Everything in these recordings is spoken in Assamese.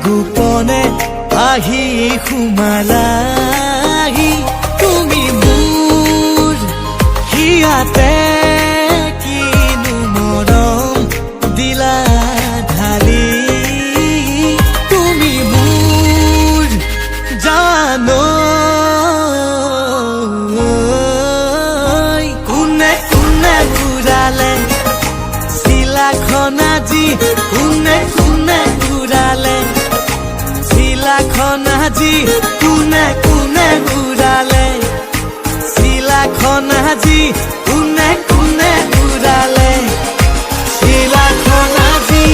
গোপনে আহি সোমালাহি তুমি মোৰ হিয়াতে কিনো মৰম দিলা ঢালি তুমি মোৰ জানো কোনে কোনে ঘূৰালে চিলাখন আজি কোনে কোনে ঘূৰালে চিলাখন আজি কোনে কোনে ঘূৰালে চিলাখন আজি কোনে কোনে ঘূৰালে চিলাখন আজি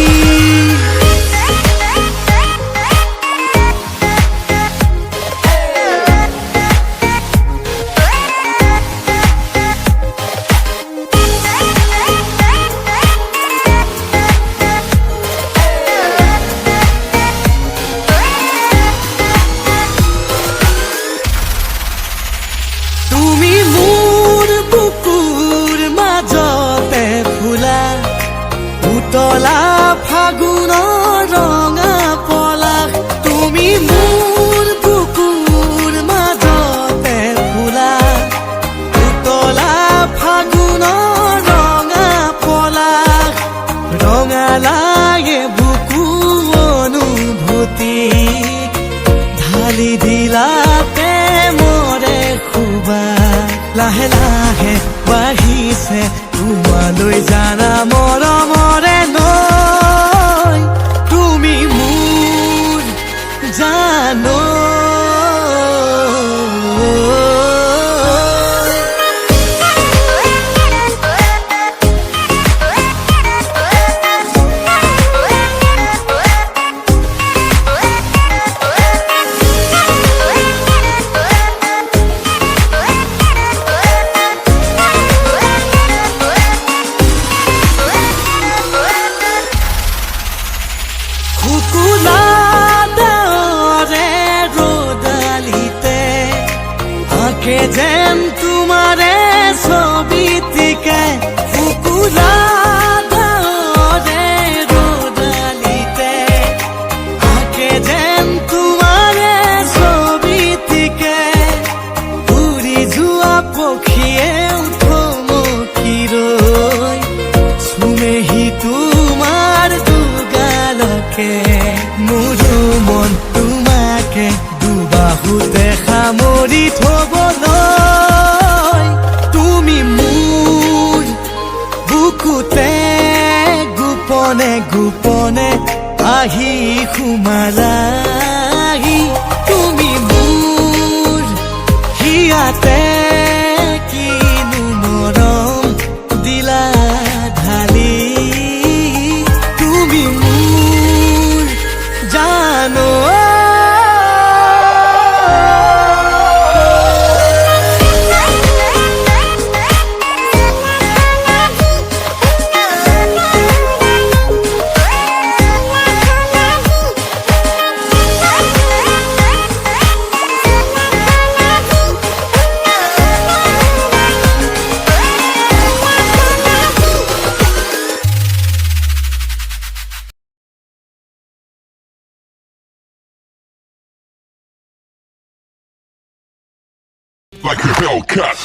তুমি মোৰ বুকুৰ মাজতে ফুলা উতলা ফাগুনৰ ৰঙা পলাশ তুমি মোৰ বুকুৰ মাজতে ফুলা উতলা ফাগুনৰ ৰঙা পলাশ ৰঙালাগে বুকু অনুভূতি ঢালি দিলা প্ৰেমৰে খুবা লাহে লাহে বাঢ়িছে তোমালৈ জানা মৰমৰে নৈ তুমি মোৰ জানো আঁকে যেন তোমাৰে ছবিটিকে ফুকুৰা ডাৱৰে ৰ'দালিতে আঁকে যেন তোমাৰে ছবিটিকে উৰি যোৱা পক্ষীয়ে থমকি ৰৈ চুমেহি তোমাৰ দুগালকে মোৰো মন তোমাকে দুবাহুতে সামৰি থবলৈ তুমি মোৰ বুকুতে গোপনে গোপনে আহি সোমালাহি তুমি মোৰ হিয়াতে কিনো মৰম দিলা ঢালি তুমি মোৰ জানো like a Hellcat.